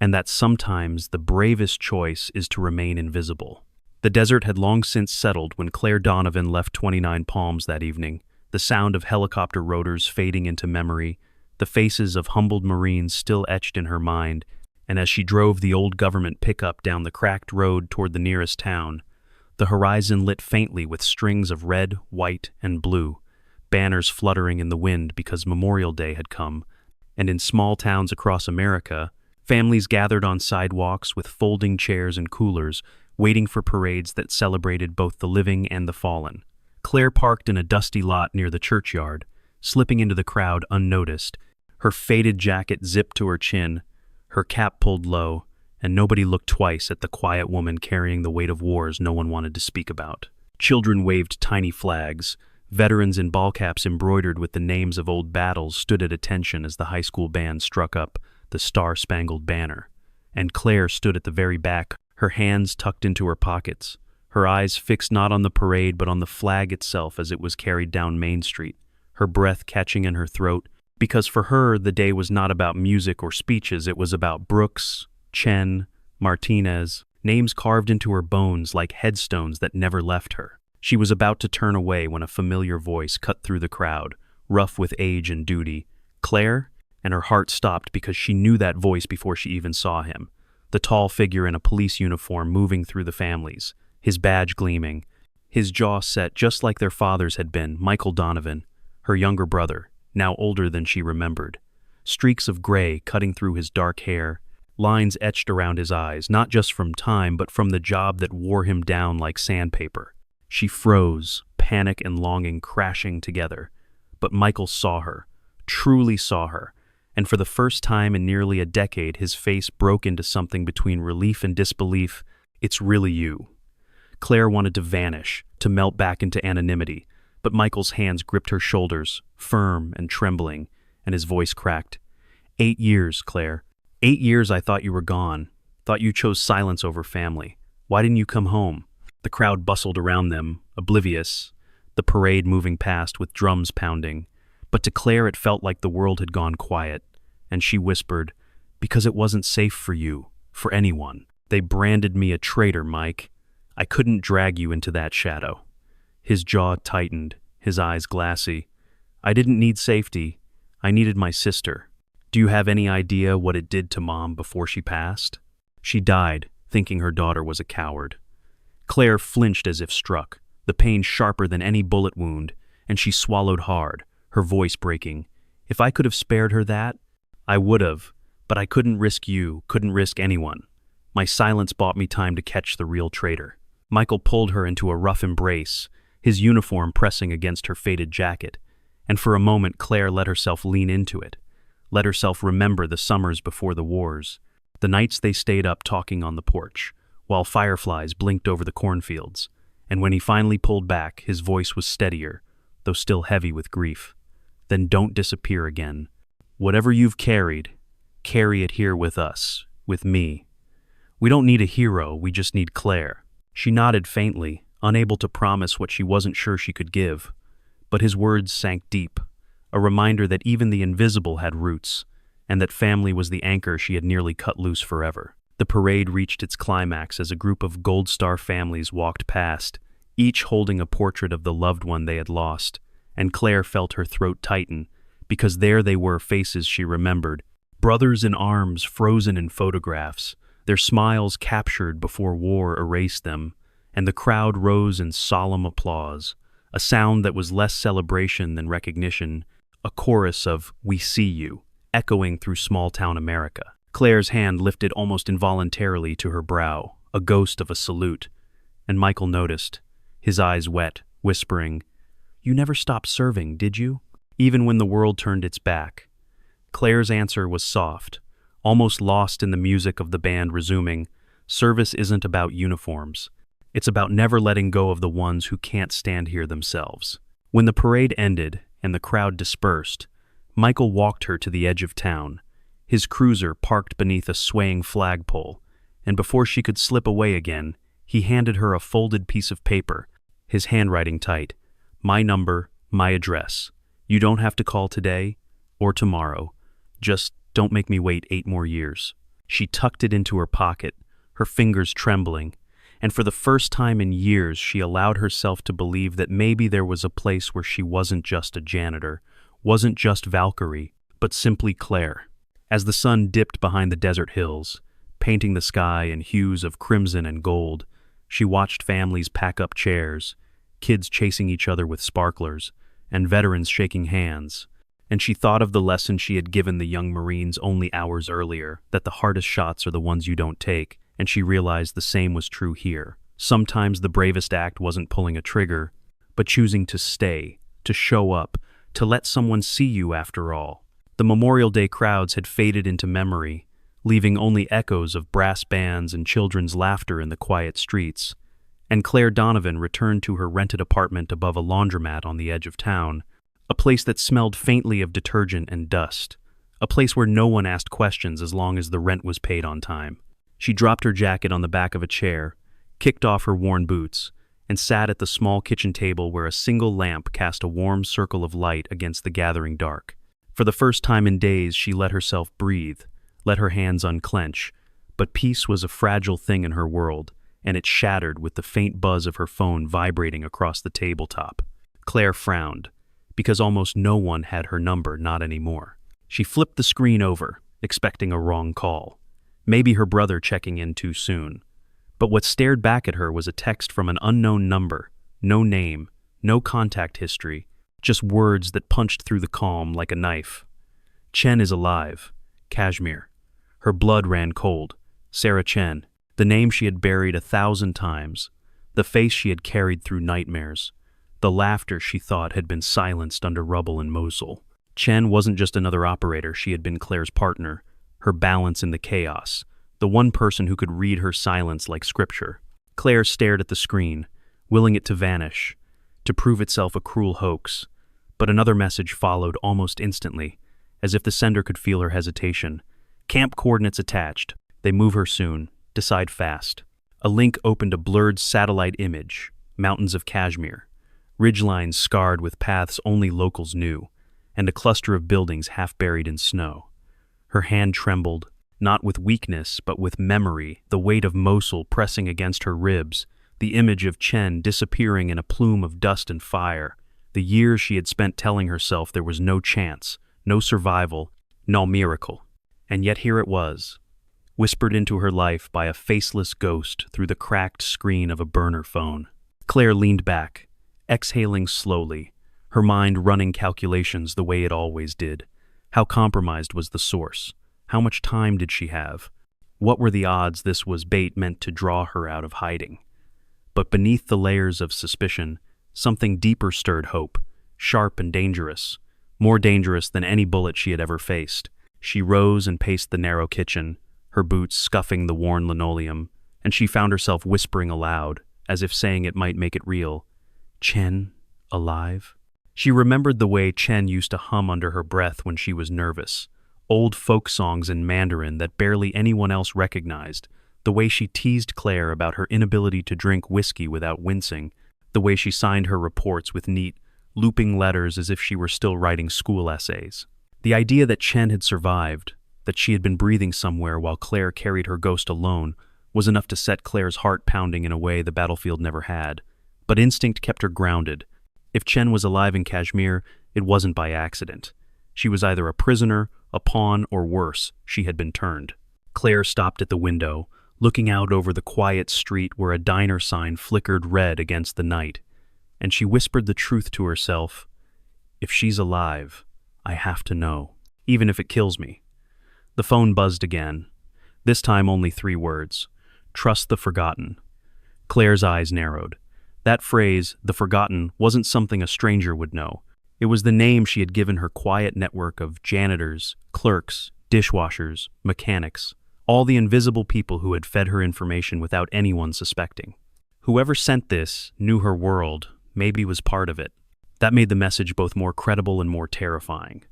and that sometimes the bravest choice is to remain invisible. The desert had long since settled when Claire Donovan left 29 Palms that evening, the sound of helicopter rotors fading into memory, the faces of humbled Marines still etched in her mind, and as she drove the old government pickup down the cracked road toward the nearest town, the horizon lit faintly with strings of red, white, and blue, banners fluttering in the wind because Memorial Day had come, and in small towns across America, families gathered on sidewalks with folding chairs and coolers, waiting for parades that celebrated both the living and the fallen. Claire parked in a dusty lot near the churchyard, slipping into the crowd unnoticed, her faded jacket zipped to her chin, her cap pulled low, and nobody looked twice at the quiet woman carrying the weight of wars no one wanted to speak about. Children waved tiny flags. Veterans in ball caps embroidered with the names of old battles stood at attention as the high school band struck up the Star-Spangled Banner. And Claire stood at the very back, her hands tucked into her pockets, her eyes fixed not on the parade but on the flag itself as it was carried down Main Street, her breath catching in her throat, because for her the day was not about music or speeches, it was about Brooks, Chen, Martinez, names carved into her bones like headstones that never left her. She was about to turn away when a familiar voice cut through the crowd, rough with age and duty. Claire? And her heart stopped because she knew that voice before she even saw him. The tall figure in a police uniform moving through the families, his badge gleaming, his jaw set just like their father's had been, Michael Donovan, her younger brother, now older than she remembered. Streaks of gray cutting through his dark hair, lines etched around his eyes, not just from time but from the job that wore him down like sandpaper. She froze, panic and longing crashing together. But Michael saw her, truly saw her, and for the first time in nearly a decade his face broke into something between relief and disbelief. It's really you. Claire wanted to vanish, to melt back into anonymity, but Michael's hands gripped her shoulders, firm and trembling, and his voice cracked. 8 years, Claire. 8 years I thought you were gone, thought you chose silence over family. Why didn't you come home? The crowd bustled around them, oblivious, the parade moving past with drums pounding. But to Claire it felt like the world had gone quiet, and she whispered, "Because it wasn't safe for you, for anyone. They branded me a traitor, Mike. I couldn't drag you into that shadow." His jaw tightened, his eyes glassy. "I didn't need safety. I needed my sister. Do you have any idea what it did to Mom before she passed? She died, thinking her daughter was a coward." Claire flinched as if struck, the pain sharper than any bullet wound, and she swallowed hard, her voice breaking. "If I could have spared her that, I would have, but I couldn't risk you, couldn't risk anyone. My silence bought me time to catch the real traitor." Michael pulled her into a rough embrace, his uniform pressing against her faded jacket, and for a moment Claire let herself lean into it, let herself remember the summers before the wars, the nights they stayed up talking on the porch, while fireflies blinked over the cornfields, and when he finally pulled back, his voice was steadier, though still heavy with grief. "Then don't disappear again. Whatever you've carried, carry it here with us, with me. We don't need a hero, we just need Claire." She nodded faintly, unable to promise what she wasn't sure she could give. But his words sank deep, a reminder that even the invisible had roots, and that family was the anchor she had nearly cut loose forever. The parade reached its climax as a group of Gold Star families walked past, each holding a portrait of the loved one they had lost, and Claire felt her throat tighten, because there they were, faces she remembered, brothers in arms frozen in photographs, their smiles captured before war erased them, and the crowd rose in solemn applause, a sound that was less celebration than recognition, a chorus of "We see you," echoing through small-town America. Claire's hand lifted almost involuntarily to her brow, a ghost of a salute, and Michael noticed, his eyes wet, whispering, "You never stopped serving, did you? Even when the world turned its back." Claire's answer was soft, almost lost in the music of the band resuming, "Service isn't about uniforms. It's about never letting go of the ones who can't stand here themselves." When the parade ended and the crowd dispersed, Michael walked her to the edge of town, his cruiser parked beneath a swaying flagpole, and before she could slip away again, he handed her a folded piece of paper, his handwriting tight. "My number, my address. You don't have to call today or tomorrow. Just don't make me wait 8 more years." She tucked it into her pocket, her fingers trembling, and for the first time in years she allowed herself to believe that maybe there was a place where she wasn't just a janitor, wasn't just Valkyrie, but simply Claire. As the sun dipped behind the desert hills, painting the sky in hues of crimson and gold, she watched families pack up chairs, kids chasing each other with sparklers, and veterans shaking hands, and she thought of the lesson she had given the young Marines only hours earlier, that the hardest shots are the ones you don't take, and she realized the same was true here. Sometimes the bravest act wasn't pulling a trigger, but choosing to stay, to show up, to let someone see you after all. The Memorial Day crowds had faded into memory, leaving only echoes of brass bands and children's laughter in the quiet streets, and Claire Donovan returned to her rented apartment above a laundromat on the edge of town, a place that smelled faintly of detergent and dust, a place where no one asked questions as long as the rent was paid on time. She dropped her jacket on the back of a chair, kicked off her worn boots, and sat at the small kitchen table where a single lamp cast a warm circle of light against the gathering dark. For the first time in days, she let herself breathe, let her hands unclench, but peace was a fragile thing in her world, and it shattered with the faint buzz of her phone vibrating across the tabletop. Claire frowned, because almost no one had her number, not anymore. She flipped the screen over, expecting a wrong call. Maybe her brother checking in too soon. But what stared back at her was a text from an unknown number, no name, no contact history, just words that punched through the calm like a knife. Chen is alive. Kashmir. Her blood ran cold. Sarah Chen. The name she had buried 1,000 times. The face she had carried through nightmares. The laughter she thought had been silenced under rubble in Mosul. Chen wasn't just another operator, she had been Claire's partner, her balance in the chaos, the one person who could read her silence like scripture. Claire stared at the screen, willing it to vanish, to prove itself a cruel hoax. But another message followed almost instantly, as if the sender could feel her hesitation. Camp coordinates attached. They move her soon. Decide fast. A link opened a blurred satellite image, mountains of Kashmir, ridgelines scarred with paths only locals knew, and a cluster of buildings half buried in snow. Her hand trembled, not with weakness but with memory, the weight of Mosul pressing against her ribs, the image of Chen disappearing in a plume of dust and fire, the years she had spent telling herself there was no chance, no survival, no miracle. And yet here it was, whispered into her life by a faceless ghost through the cracked screen of a burner phone. Claire leaned back, exhaling slowly, her mind running calculations the way it always did. How compromised was the source? How much time did she have? What were the odds this was bait meant to draw her out of hiding? But beneath the layers of suspicion, something deeper stirred hope, sharp and dangerous, more dangerous than any bullet she had ever faced. She rose and paced the narrow kitchen, her boots scuffing the worn linoleum, and she found herself whispering aloud, as if saying it might make it real. Chen, alive? She remembered the way Chen used to hum under her breath when she was nervous, old folk songs in Mandarin that barely anyone else recognized, the way she teased Claire about her inability to drink whiskey without wincing, the way she signed her reports with neat, looping letters as if she were still writing school essays. The idea that Chen had survived, that she had been breathing somewhere while Claire carried her ghost alone, was enough to set Claire's heart pounding in a way the battlefield never had. But instinct kept her grounded. If Chen was alive in Kashmir, it wasn't by accident. She was either a prisoner, a pawn, or worse, she had been turned. Claire stopped at the window, looking out over the quiet street where a diner sign flickered red against the night, and she whispered the truth to herself. If she's alive, I have to know, even if it kills me. The phone buzzed again, this time only 3 words. Trust the forgotten. Claire's eyes narrowed. That phrase, the forgotten, wasn't something a stranger would know. It was the name she had given her quiet network of janitors, clerks, dishwashers, mechanics, all the invisible people who had fed her information without anyone suspecting. Whoever sent this knew her world, maybe was part of it. That made the message both more credible and more terrifying.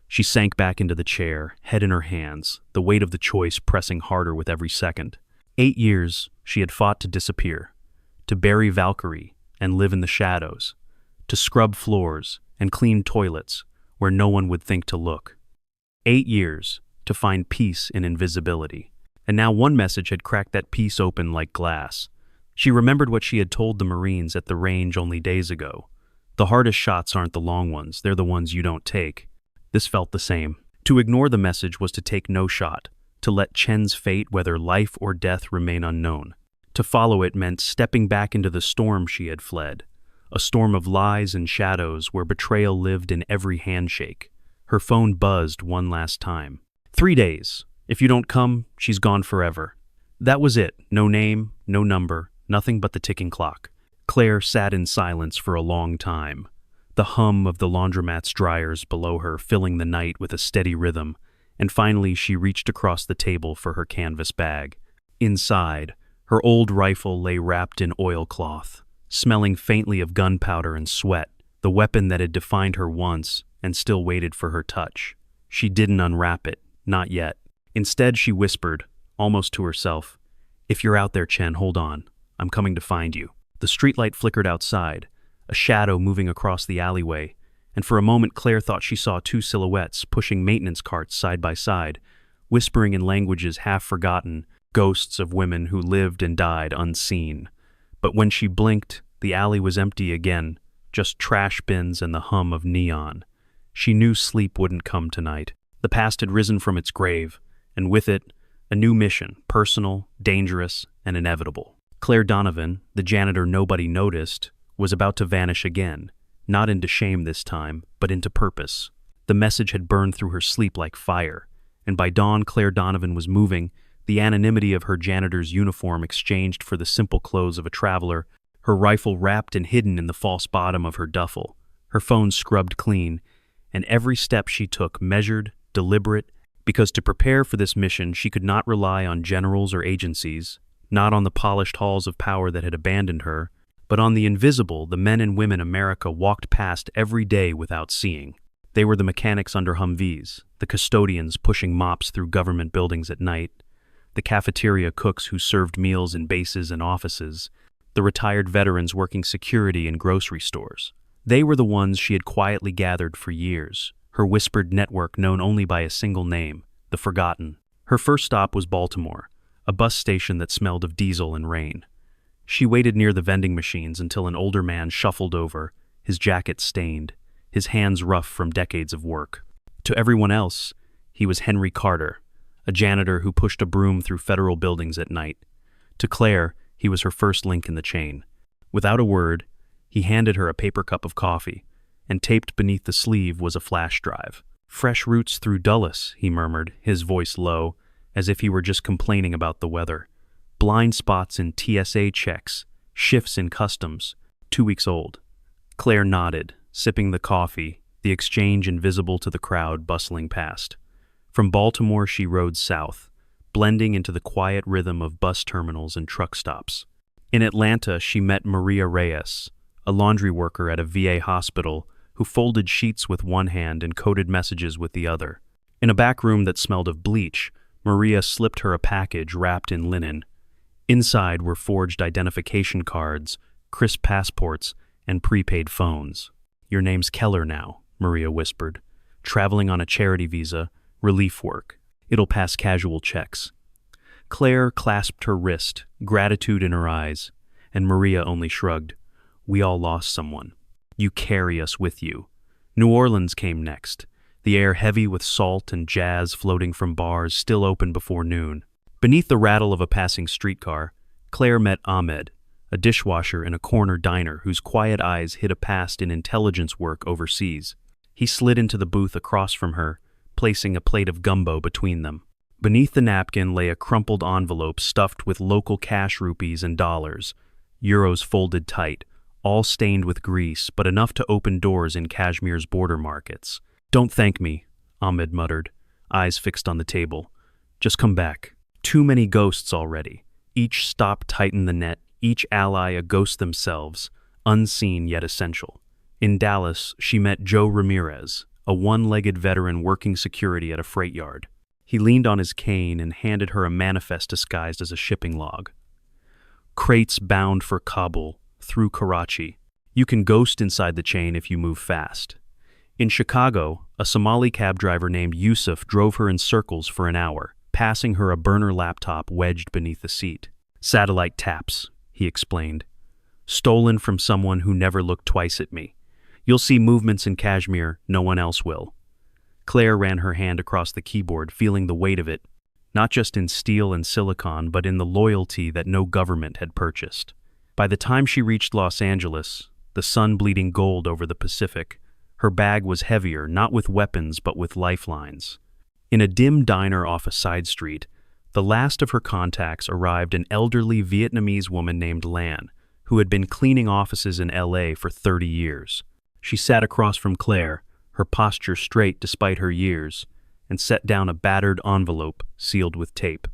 She sank back into the chair, head in her hands, the weight of the choice pressing harder with every second. 8 years she had fought to disappear, to bury Valkyrie and live in the shadows, to scrub floors and clean toilets where no one would think to look. 8 years to find peace in invisibility. And now one message had cracked that peace open like glass. She remembered what she had told the Marines at the range only days ago. The hardest shots aren't the long ones, they're the ones you don't take. This felt the same. To ignore the message was to take no shot, to let Chen's fate, whether life or death, remain unknown. To follow it meant stepping back into the storm she had fled, a storm of lies and shadows where betrayal lived in every handshake. Her phone buzzed one last time. 3 days. If you don't come, she's gone forever. That was it. No name, no number, nothing but the ticking clock. Claire sat in silence for a long time, the hum of the laundromat's dryers below her filling the night with a steady rhythm, and finally she reached across the table for her canvas bag. Inside, her old rifle lay wrapped in oilcloth, smelling faintly of gunpowder and sweat, the weapon that had defined her once and still waited for her touch. She didn't unwrap it, not yet. Instead, she whispered, almost to herself, "If you're out there, Chen, hold on. I'm coming to find you." The streetlight flickered outside, a shadow moving across the alleyway, and for a moment Claire thought she saw 2 silhouettes pushing maintenance carts side by side, whispering in languages half forgotten, ghosts of women who lived and died unseen. But when she blinked, the alley was empty again, just trash bins and the hum of neon. She knew sleep wouldn't come tonight. The past had risen from its grave, and with it, a new mission, personal, dangerous, and inevitable. Claire Donovan, the janitor nobody noticed, was about to vanish again, not into shame this time, but into purpose. The message had burned through her sleep like fire, and by dawn Claire Donovan was moving, the anonymity of her janitor's uniform exchanged for the simple clothes of a traveler, her rifle wrapped and hidden in the false bottom of her duffel, her phone scrubbed clean, and every step she took measured, deliberate, because to prepare for this mission she could not rely on generals or agencies, not on the polished halls of power that had abandoned her, but on the invisible, the men and women America walked past every day without seeing. They were the mechanics under Humvees, the custodians pushing mops through government buildings at night, the cafeteria cooks who served meals in bases and offices, the retired veterans working security in grocery stores. They were the ones she had quietly gathered for years, her whispered network known only by a single name, the Forgotten. Her first stop was Baltimore, a bus station that smelled of diesel and rain. She waited near the vending machines until an older man shuffled over, his jacket stained, his hands rough from decades of work. To everyone else, he was Henry Carter, a janitor who pushed a broom through federal buildings at night. To Claire, he was her first link in the chain. Without a word, he handed her a paper cup of coffee, and taped beneath the sleeve was a flash drive. "Fresh routes through Dulles," he murmured, his voice low, as if he were just complaining about the weather. "Blind spots in TSA checks, shifts in customs, 2 weeks old." Claire nodded, sipping the coffee, the exchange invisible to the crowd bustling past. From Baltimore she rode south, blending into the quiet rhythm of bus terminals and truck stops. In Atlanta she met Maria Reyes, a laundry worker at a VA hospital who folded sheets with one hand and coded messages with the other. In a back room that smelled of bleach, Maria slipped her a package wrapped in linen. Inside were forged identification cards, crisp passports, and prepaid phones. "Your name's Keller now," Maria whispered. "Traveling on a charity visa, relief work. It'll pass casual checks." Claire clasped her wrist, gratitude in her eyes, and Maria only shrugged. "We all lost someone. You carry us with you." New Orleans came next, the air heavy with salt and jazz floating from bars still open before noon. Beneath the rattle of a passing streetcar, Claire met Ahmed, a dishwasher in a corner diner whose quiet eyes hid a past in intelligence work overseas. He slid into the booth across from her, placing a plate of gumbo between them. Beneath the napkin lay a crumpled envelope stuffed with local cash rupees and dollars, euros folded tight, all stained with grease, but enough to open doors in Kashmir's border markets. "Don't thank me," Ahmed muttered, eyes fixed on the table. "Just come back. Too many ghosts already. Each stop tightened the net, each ally a ghost themselves, unseen yet essential." In Dallas, she met Joe Ramirez, a one-legged veteran working security at a freight yard. He leaned on his cane and handed her a manifest disguised as a shipping log. "Crates bound for Kabul, through Karachi. You can ghost inside the chain if you move fast." In Chicago, a Somali cab driver named Yusuf drove her in circles for an hour, passing her a burner laptop wedged beneath the seat. "Satellite taps," he explained. "Stolen from someone who never looked twice at me. You'll see movements in Kashmir no one else will." Claire ran her hand across the keyboard, feeling the weight of it, not just in steel and silicon, but in the loyalty that no government had purchased. By the time she reached Los Angeles, the sun bleeding gold over the Pacific, her bag was heavier, not with weapons but with lifelines. In a dim diner off a side street, the last of her contacts arrived, an elderly Vietnamese woman named Lan, who had been cleaning offices in LA for 30 years. She sat across from Claire, her posture straight despite her years, and set down a battered envelope sealed with tape.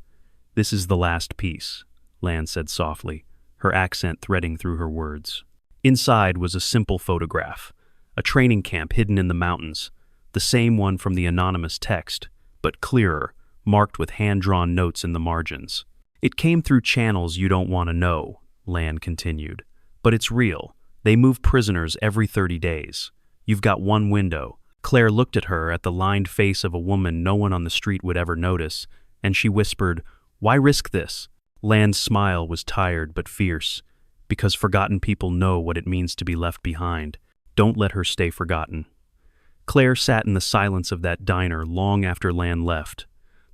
"This is the last piece," Lan said softly, her accent threading through her words. Inside was a simple photograph, a training camp hidden in the mountains, the same one from the anonymous text, but clearer, marked with hand-drawn notes in the margins. "It came through channels you don't want to know," Lan continued, "but it's real. They move prisoners every 30 days. You've got one window." Claire looked at her, at the lined face of a woman no one on the street would ever notice, and she whispered, "Why risk this?" Lan's smile was tired but fierce, because forgotten people know what it means to be left behind. Don't let her stay forgotten. Claire sat in the silence of that diner long after Lan left,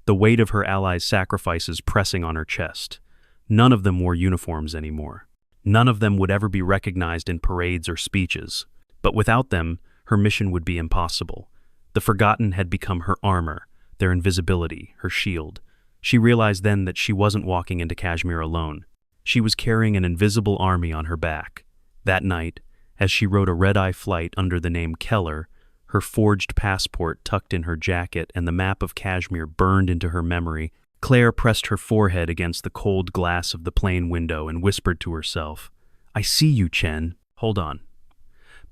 the weight of her allies' sacrifices pressing on her chest. None of them wore uniforms anymore. None of them would ever be recognized in parades or speeches. But without them, her mission would be impossible. The Forgotten had become her armor, their invisibility, her shield. She realized then that she wasn't walking into Kashmir alone. She was carrying an invisible army on her back. That night, as she rode a red-eye flight under the name Keller, her forged passport tucked in her jacket and the map of Kashmir burned into her memory, Claire pressed her forehead against the cold glass of the plane window and whispered to herself, "I see you, Chen. Hold on."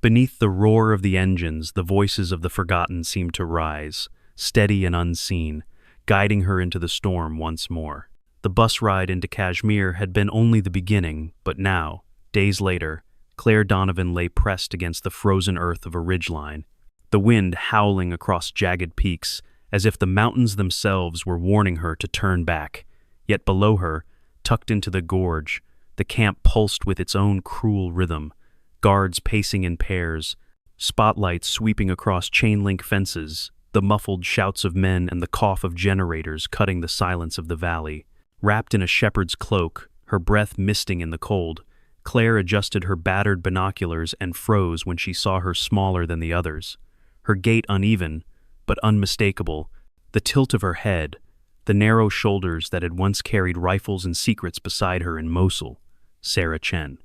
Beneath the roar of the engines, the voices of the Forgotten seemed to rise, steady and unseen, guiding her into the storm once more. The bus ride into Kashmir had been only the beginning, but now, days later, Claire Donovan lay pressed against the frozen earth of a ridgeline, the wind howling across jagged peaks, as if the mountains themselves were warning her to turn back. Yet below her, tucked into the gorge, the camp pulsed with its own cruel rhythm, guards pacing in pairs, spotlights sweeping across chain-link fences, the muffled shouts of men and the cough of generators cutting the silence of the valley. Wrapped in a shepherd's cloak, her breath misting in the cold, Claire adjusted her battered binoculars and froze when she saw her smaller than the others. Her gait uneven, but unmistakable, the tilt of her head, the narrow shoulders that had once carried rifles and secrets beside her in Mosul. Sarah Chen.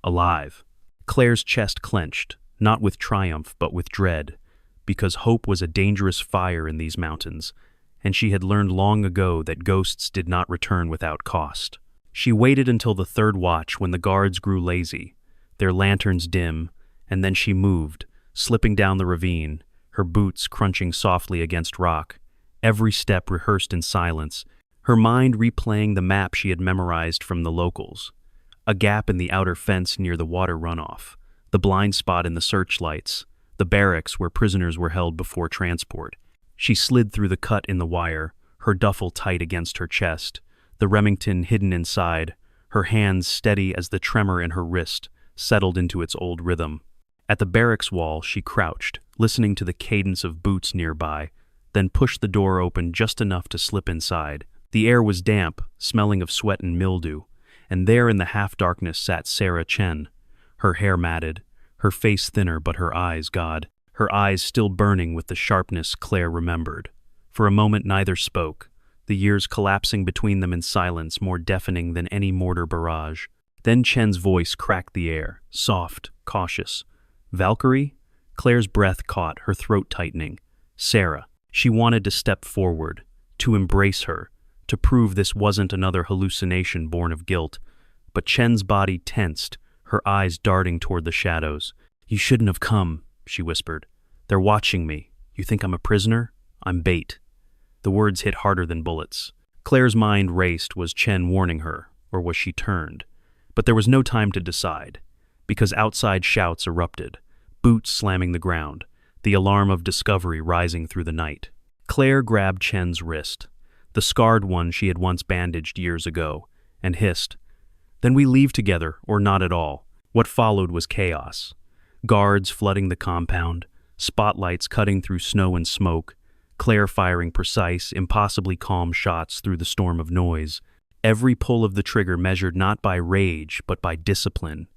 Alive. Claire's chest clenched, not with triumph but with dread, because hope was a dangerous fire in these mountains, and she had learned long ago that ghosts did not return without cost. She waited until the third watch when the guards grew lazy, their lanterns dim, and then she moved, slipping down the ravine, her boots crunching softly against rock, every step rehearsed in silence, her mind replaying the map she had memorized from the locals. A gap in the outer fence near the water runoff, the blind spot in the searchlights, the barracks where prisoners were held before transport. She slid through the cut in the wire, her duffel tight against her chest, the Remington hidden inside, her hands steady as the tremor in her wrist settled into its old rhythm. At the barracks wall, she crouched, listening to the cadence of boots nearby, then pushed the door open just enough to slip inside. The air was damp, smelling of sweat and mildew, and there in the half-darkness sat Sarah Chen, her hair matted, her face thinner but her eyes, her eyes still burning with the sharpness Claire remembered. For a moment neither spoke, the years collapsing between them in silence more deafening than any mortar barrage. Then Chen's voice cracked the air, soft, cautious. "Valkyrie?" Claire's breath caught, her throat tightening. Sarah. She wanted to step forward, to embrace her, to prove this wasn't another hallucination born of guilt. But Chen's body tensed, her eyes darting toward the shadows. "You shouldn't have come," she whispered. "They're watching me. You think I'm a prisoner? I'm bait." The words hit harder than bullets. Claire's mind raced. Was Chen warning her, or was she turned? But there was no time to decide, because outside shouts erupted, boots slamming the ground, the alarm of discovery rising through the night. Claire grabbed Chen's wrist, the scarred one she had once bandaged years ago, and hissed, "Then we leave together, or not at all." What followed was chaos. Guards flooding the compound, spotlights cutting through snow and smoke, Claire firing precise, impossibly calm shots through the storm of noise. Every pull of the trigger measured not by rage, but by discipline,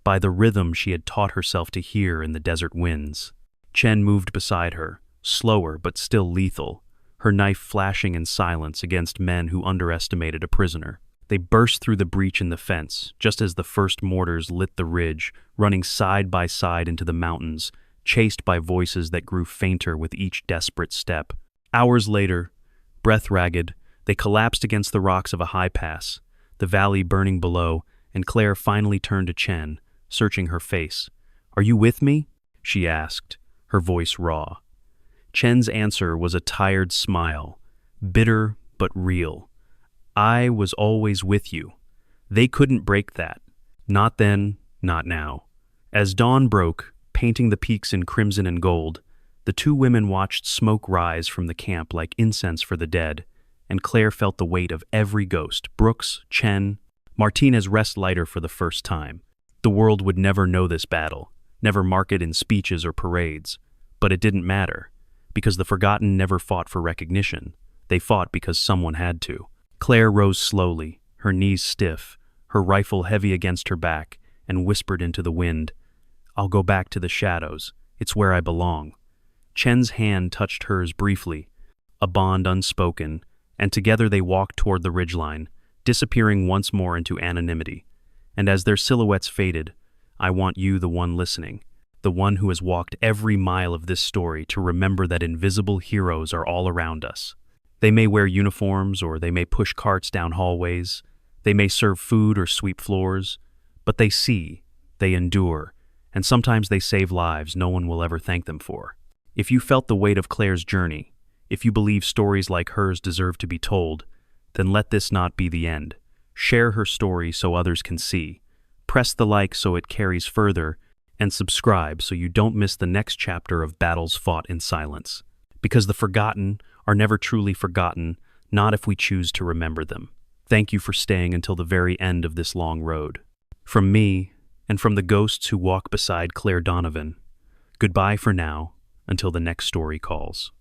by the rhythm she had taught herself to hear in the desert winds. Chen moved beside her, slower but still lethal, her knife flashing in silence against men who underestimated a prisoner. They burst through the breach in the fence, just as the first mortars lit the ridge, running side by side into the mountains, chased by voices that grew fainter with each desperate step. Hours later, breath-ragged, they collapsed against the rocks of a high pass, the valley burning below, and Claire finally turned to Chen, searching her face. "Are you with me?" she asked, her voice raw. Chen's answer was a tired smile, bitter but real. "I was always with you. They couldn't break that. Not then, not now." As dawn broke, painting the peaks in crimson and gold, the two women watched smoke rise from the camp like incense for the dead, and Claire felt the weight of every ghost. Brooks, Chen, Martinez rest lighter for the first time. The world would never know this battle, never mark it in speeches or parades. But it didn't matter, because the Forgotten never fought for recognition. They fought because someone had to. Claire rose slowly, her knees stiff, her rifle heavy against her back, and whispered into the wind, "I'll go back to the shadows. It's where I belong." Chen's hand touched hers briefly, a bond unspoken, and together they walked toward the ridgeline, disappearing once more into anonymity. And as their silhouettes faded, I want you, the one listening, the one who has walked every mile of this story, to remember that invisible heroes are all around us. They may wear uniforms, or they may push carts down hallways, they may serve food or sweep floors, but they see, they endure, and sometimes they save lives no one will ever thank them for. If you felt the weight of Claire's journey, if you believe stories like hers deserve to be told, then let this not be the end. Share her story so others can see. Press the like so it carries further, and subscribe so you don't miss the next chapter of battles fought in silence. Because the forgotten are never truly forgotten, not if we choose to remember them. Thank you for staying until the very end of this long road. From me, and from the ghosts who walk beside Claire Donovan, goodbye for now, until the next story calls.